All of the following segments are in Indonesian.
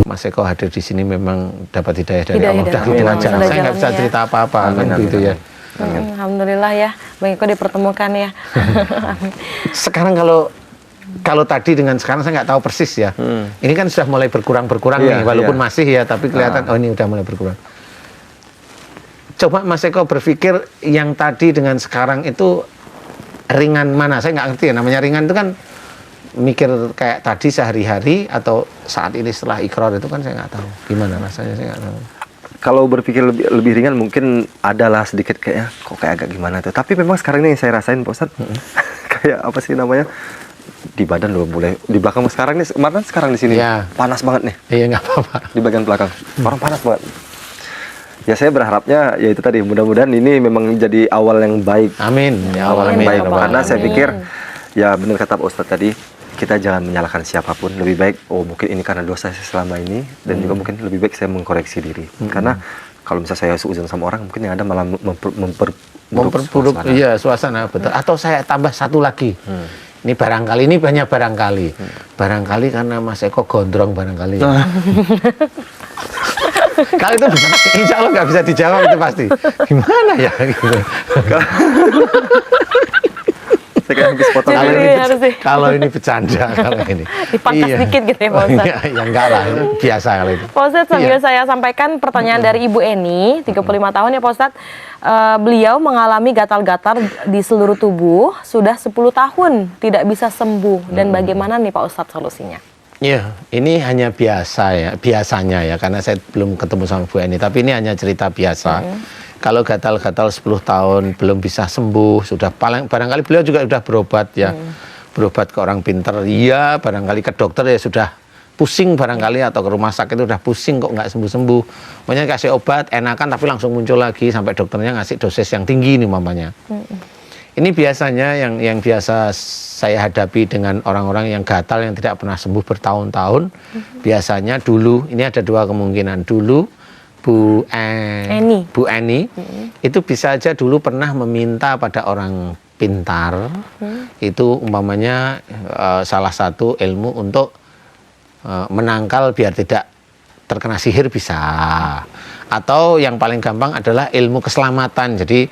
Mas Eko hadir di sini memang dapat hidayah dari Hidayah Allah. Udah dari gitu Allah. aja. Sudah Saya nggak bisa jalannya. cerita apa-apa kan gitu ya. Alhamdulillah ya, Bang Eko dipertemukan ya. Sekarang kalau tadi dengan sekarang saya nggak tahu persis ya. Ini kan sudah mulai berkurang nih, walaupun masih ya, tapi kelihatan oh ini udah mulai berkurang. Coba Mas Eko berpikir yang tadi dengan sekarang itu ringan mana? Saya nggak ngerti ya, namanya ringan itu kan mikir kayak tadi sehari-hari atau saat ini setelah ikrar itu kan saya nggak tahu gimana rasanya, saya nggak tahu. Kalau berpikir lebih ringan mungkin adalah sedikit kayaknya kok kayak agak gimana tuh. Tapi memang sekarang ini yang saya rasain Pak Ustadz, kayak apa sih namanya, di badan loh boleh di belakang sekarang nih, kemarin sekarang di sini panas banget nih. Iya nggak apa-apa. Di bagian belakang orang panas banget. Ya saya berharapnya ya itu tadi, mudah-mudahan ini memang jadi awal yang baik. Amin. Ya Awal yang baik. Karena saya Amin. pikir ya benar kata Pak Ustadz tadi, kita jangan menyalahkan siapapun. Lebih baik mungkin ini karena dosa saya selama ini, dan juga mungkin lebih baik saya mengkoreksi diri. Karena kalau misalnya saya seuzon sama orang, mungkin yang ada malah memperburuk suasana betul. Atau saya tambah satu lagi. Ini barangkali, ini banyak barangkali. Barangkali karena Mas Eko gondrong barangkali. Kalau itu insya Allah nggak bisa dijawab itu pasti. Gimana ya? Gitu. Saya kayak habis potong. Kalau ini bercanda, kalau ini. Dipangkas sedikit gitu ya Pak Ustadz. Ya enggak lah, itu biasa kalau itu. Pak Ustadz, sambil saya sampaikan pertanyaan dari Ibu Eni, 35 tahun ya Pak Ustadz. Beliau mengalami gatal-gatal di seluruh tubuh, sudah 10 tahun tidak bisa sembuh. Dan bagaimana nih Pak Ustadz solusinya? Iya, ini hanya biasanya ya, karena saya belum ketemu sama Bu Eni, tapi ini hanya cerita biasa. Kalau gatal-gatal 10 tahun belum bisa sembuh, sudah barangkali beliau juga sudah berobat ya, berobat ke orang pinter, iya, barangkali ke dokter ya sudah pusing barangkali, atau ke rumah sakit udah pusing kok nggak sembuh-sembuh. Makanya kasih obat, enakan tapi langsung muncul lagi sampai dokternya ngasih dosis yang tinggi nih mamanya. Ini biasanya yang biasa saya hadapi dengan orang-orang yang gatal yang tidak pernah sembuh bertahun-tahun. Biasanya dulu, ini ada dua kemungkinan. Dulu Bu Eni itu bisa aja dulu pernah meminta pada orang pintar, itu umpamanya salah satu ilmu untuk menangkal biar tidak terkena sihir bisa. Atau yang paling gampang adalah ilmu keselamatan. Jadi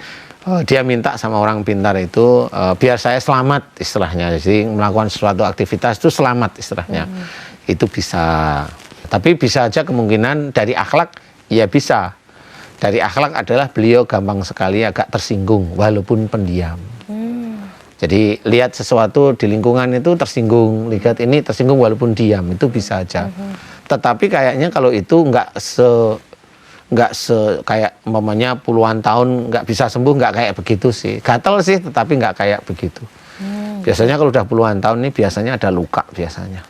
dia minta sama orang pintar itu biar saya selamat istilahnya, jadi melakukan suatu aktivitas itu selamat istilahnya. Itu bisa, tapi bisa aja kemungkinan dari akhlak, ya bisa dari akhlak adalah beliau gampang sekali agak tersinggung walaupun pendiam. Jadi lihat sesuatu di lingkungan itu tersinggung, lihat ini tersinggung walaupun diam, itu bisa aja. Tetapi kayaknya kalau itu nggak kayak umpamanya puluhan tahun nggak bisa sembuh, nggak kayak begitu sih. Gatal sih tetapi nggak kayak begitu. Biasanya kalau udah puluhan tahun ini biasanya ada luka biasanya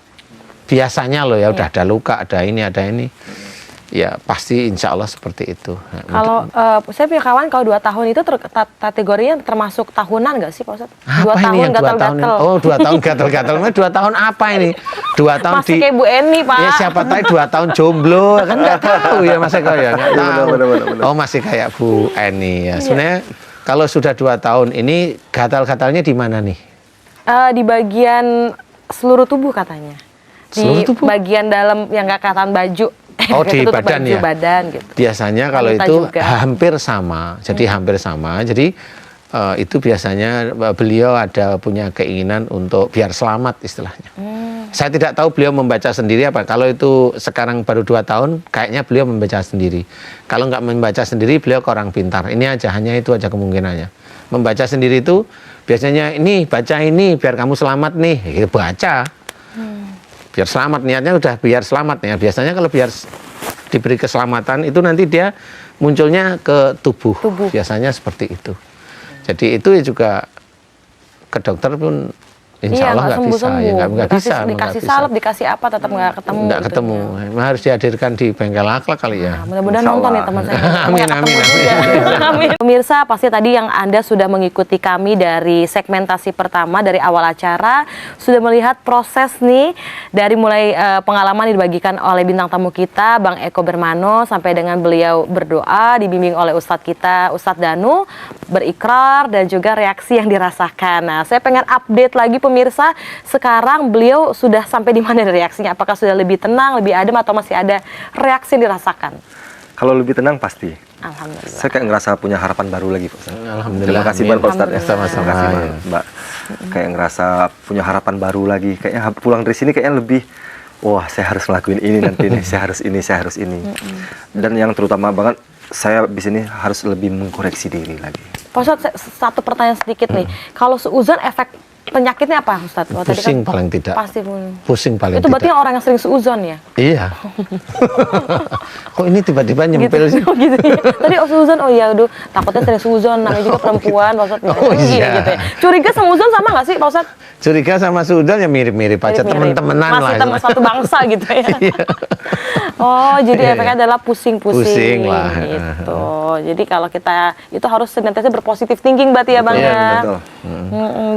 loh ya, udah ada luka, ada ini ya pasti insya Allah seperti itu. Kalau saya punya kawan kalau 2 tahun itu kategorinya termasuk tahunan nggak sih Pak Ustadz? 2 tahun gatal-gatal. Oh 2 tahun gatal-gatal. 2 tahun apa ini? 2 tahun masih kayak Bu Eni Pak. Ya siapa tahu 2 tahun jomblo kan nggak tahu ya Mas Eko ya, nggak tahu. Oh masih kayak Bu Eni ya. Sebenarnya kalau sudah 2 tahun ini gatal-gatalnya di mana nih? Di bagian seluruh tubuh katanya. Di bagian dalam yang nggak kelihatan baju. Oh di badan ya. Gitu. Biasanya kalau itu hampir sama. Jadi hampir sama. Jadi itu biasanya beliau punya keinginan untuk biar selamat istilahnya. Saya tidak tahu beliau membaca sendiri apa. Kalau itu sekarang baru 2 tahun, kayaknya beliau membaca sendiri. Kalau nggak membaca sendiri, beliau ke orang pintar. Ini aja, hanya itu aja kemungkinannya. Membaca sendiri itu biasanya ini baca ini biar kamu selamat nih, ya, baca. Biar selamat, niatnya udah biar selamat ya. Biasanya kalau biar diberi keselamatan itu nanti dia munculnya ke tubuh. Biasanya seperti itu. Jadi itu juga ke dokter pun insya Allah nggak bisa. Ya, nggak bisa. Dikasih salep, dikasih apa tetap nggak ketemu. Nggak ketemu. Harus dihadirkan di bengkel akhlak kali ya. Mudah-mudahan nonton ya teman saya. Amin. Pemirsa, pasti tadi yang Anda sudah mengikuti kami dari segmentasi pertama dari awal acara, sudah melihat proses nih dari mulai pengalaman dibagikan oleh bintang tamu kita, Bang Eko Bermano, sampai dengan beliau berdoa, dibimbing oleh Ustadz kita, Ustadz Danu, berikrar, dan juga reaksi yang dirasakan. Nah, saya pengen update lagi pemirsa pemirsa, sekarang beliau sudah sampai di mana reaksinya? Apakah sudah lebih tenang, lebih adem, atau masih ada reaksi yang dirasakan? Kalau lebih tenang pasti. Alhamdulillah. Saya kayak ngerasa punya harapan baru lagi, Pak Ustadz. Alhamdulillah. Terima kasih Amin. banget, Pak Ustadz. Sama-sama. Terima kasih, Mbak. Kayak ngerasa punya harapan baru lagi. Kayaknya pulang dari sini kayaknya lebih, wah saya harus ngelakuin ini nanti nih, saya harus ini. Dan yang terutama banget, saya di sini harus lebih mengkoreksi diri lagi. Pak Ustadz, satu pertanyaan sedikit nih. Kalau seuzon efek penyakitnya apa, Ustadz? Oh, tadi Pusing paling tidak. Pasti Pusing paling itu berarti tidak. orang yang sering seuzon ya? Iya. Kok ini tiba-tiba nyempil sih? Gitu ya. Tadi seuzon, oh iya, aduh, takutnya sering seuzon, namanya juga perempuan, Pak Ustadz. Oh, iya. Gitu ya. Curiga sama seuzon sama nggak sih, Pak Ustadz? Curiga sama sudan ya mirip-mirip aja, Mirip-mirip. teman-temanan lah. Masih teman satu bangsa gitu ya. Iya. Oh, jadi efeknya adalah pusing-pusing. Pusing lah. Gitu. Jadi kalau kita itu harus senantiasa berpositif thinking berarti ya, Bang Iya, ya. betul.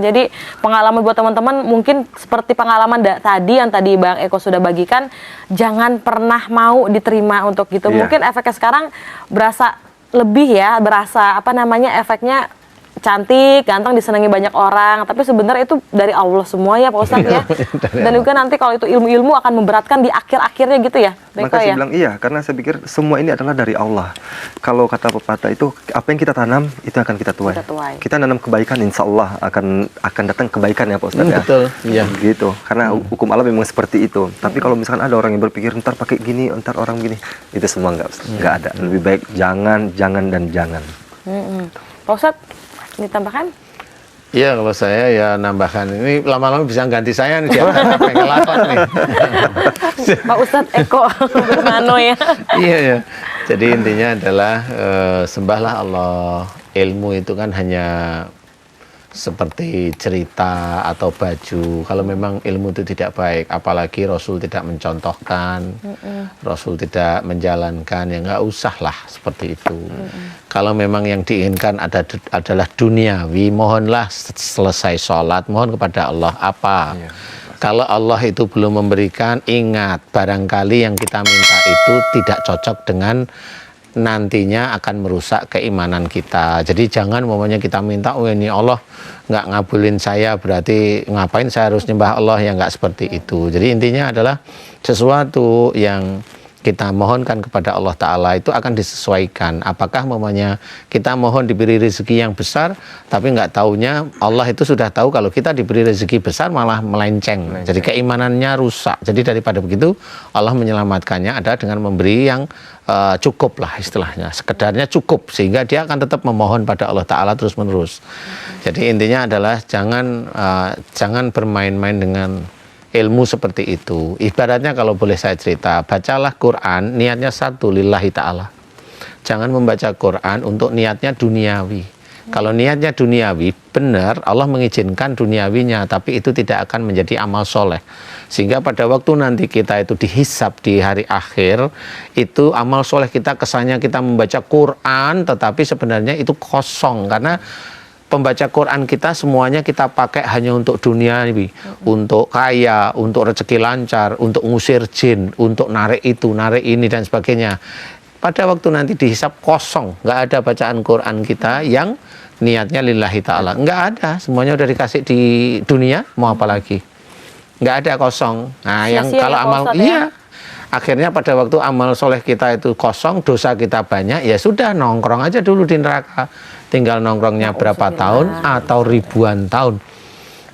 Jadi pengalaman buat teman-teman mungkin seperti pengalaman tadi yang tadi Bang Eko sudah bagikan, jangan pernah mau diterima untuk gitu. Iya. Mungkin efeknya sekarang berasa lebih ya, berasa apa namanya efeknya cantik, ganteng, disenangi banyak orang, tapi sebenarnya itu dari Allah semua ya Pak Ustadz ya. Dan juga nanti kalau itu ilmu-ilmu akan memberatkan di akhir-akhirnya gitu ya. Beko Maka saya ya. bilang iya, karena saya pikir semua ini adalah dari Allah. Kalau kata pepatah itu, apa yang kita tanam itu akan kita tuai. Kita tuai. Kita nanam kebaikan, insya Allah akan datang kebaikan ya Pak Ustadz ya. Betul, iya. Gitu, karena hukum Allah memang seperti itu. Tapi kalau misalkan ada orang yang berpikir ntar pakai gini, ntar orang gini, itu semua nggak ada. Lebih baik jangan dan jangan. Pak Ustadz, ditambahkan? Iya, kalau saya ya nambahkan. Ini lama-lama bisa ganti saya nih, dia pengen lakon nih. Pak Ustadz Eko Bermano ya. Iya, iya. Jadi intinya adalah sembahlah Allah. Ilmu itu kan hanya seperti cerita atau baju. Kalau memang ilmu itu tidak baik, apalagi Rasul tidak mencontohkan, Rasul tidak menjalankan, ya nggak usah lah seperti itu. Kalau memang yang diinginkan adalah duniawi, mohonlah selesai sholat, mohon kepada Allah apa. Kalau Allah itu belum memberikan, ingat barangkali yang kita minta itu tidak cocok dengan nantinya akan merusak keimanan kita. Jadi jangan umpamanya kita minta, oh ini Allah nggak ngabulin saya, berarti ngapain saya harus nyembah Allah, ya nggak seperti itu. Jadi intinya adalah sesuatu yang kita mohonkan kepada Allah Ta'ala itu akan disesuaikan. Apakah umpamanya kita mohon diberi rezeki yang besar, tapi nggak taunya Allah itu sudah tahu kalau kita diberi rezeki besar malah melenceng. Jadi keimanannya rusak. Jadi daripada begitu, Allah menyelamatkannya ada dengan memberi yang cukup lah istilahnya, sekedarnya cukup, sehingga dia akan tetap memohon pada Allah Ta'ala terus menerus. Jadi intinya adalah jangan bermain-main dengan ilmu seperti itu. Ibaratnya kalau boleh saya cerita, bacalah Quran niatnya satu, lillahi ta'ala. Jangan membaca Quran untuk niatnya duniawi. Kalau niatnya duniawi, benar Allah mengizinkan duniawinya, tapi itu tidak akan menjadi amal soleh. Sehingga pada waktu nanti kita itu dihisab di hari akhir, itu amal soleh kita kesannya kita membaca Quran, tetapi sebenarnya itu kosong. Karena pembaca Quran kita semuanya kita pakai hanya untuk duniawi, untuk kaya, untuk rezeki lancar, untuk ngusir jin, untuk narik itu, narik ini dan sebagainya. Pada waktu nanti dihisab kosong, nggak ada bacaan Quran kita yang niatnya lillahi ta'ala. Nggak ada, semuanya udah dikasih di dunia, mau apa lagi? Nggak ada, kosong. Nah, yang Sia-sia kalau ya, amal, Pak Ustadz, iya. Akhirnya pada waktu amal soleh kita itu kosong, dosa kita banyak, ya sudah nongkrong aja dulu di neraka. Tinggal nongkrongnya berapa tahun atau ribuan tahun.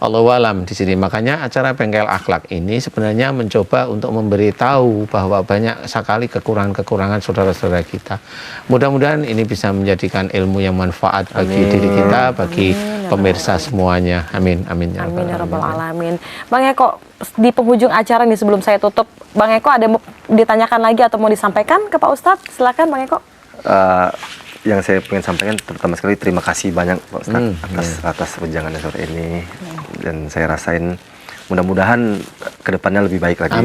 Allahu alam di sini. Makanya acara Bengkel Akhlak ini sebenarnya mencoba untuk memberitahu bahwa banyak sekali kekurangan-kekurangan saudara-saudara kita. Mudah-mudahan ini bisa menjadikan ilmu yang manfaat bagi diri kita, bagi pemirsa semuanya. Amin. Amin ya Amin ya rabbal alamin. Bang Eko, di penghujung acara nih sebelum saya tutup, Bang Eko ada mau ditanyakan lagi atau mau disampaikan ke Pak Ustadz? Silakan Bang Eko. Yang saya pengen sampaikan pertama sekali terima kasih banyak Pak Ustadz atas wejangannya sore ini, dan saya rasain mudah-mudahan kedepannya lebih baik lagi,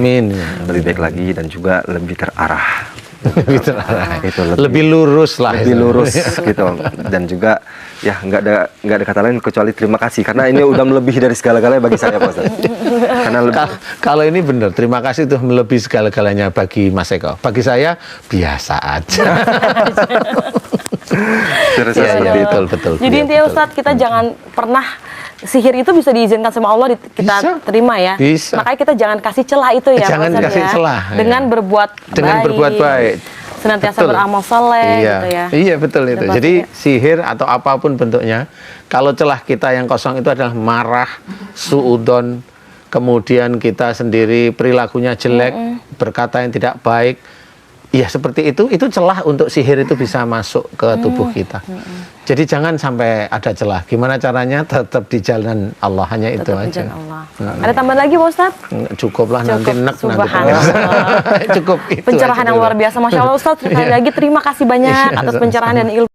lebih baik lagi dan juga lebih terarah. Lebih terarah. Itu lebih lurus lah. Lebih lurus gitu. Dan juga ya nggak ada kata lain kecuali terima kasih, karena ini udah melebihi dari segala-galanya bagi saya Pak Ustadz. Karena kalau ini benar, terima kasih itu melebihi segala-galanya bagi Mas Eko. Bagi saya biasa aja. ya, betul. Jadi intinya Ustadz, kita jangan pernah sihir itu bisa diizinkan sama Allah kita Bisa. terima ya. Bisa. Makanya kita jangan kasih celah itu ya. Jangan Pak Ustadz kasih ya. celah, Dengan ya. berbuat Dengan berbuat baik. Senantiasa Betul. beramal soleh Iya. gitu ya. Iya betul itu. Dapat Jadi ya. sihir atau apapun bentuknya, kalau celah kita yang kosong itu adalah marah, suudon, kemudian kita sendiri perilakunya jelek, berkata yang tidak baik. Ya seperti itu celah untuk sihir itu bisa masuk ke tubuh kita. Jadi jangan sampai ada celah. Gimana caranya? Tetap di jalan Allah, hanya itu Tetap aja. izin Allah. Ada tambahan lagi Pak Ustadz? Cukup lah nanti Cukup. nek nanti. Subhanallah. Cukup itu. Pencerahan aja yang dulu. luar biasa, Masya Allah Ustadz. Sekali Iya. lagi terima kasih banyak atas pencerahan dan ilmu.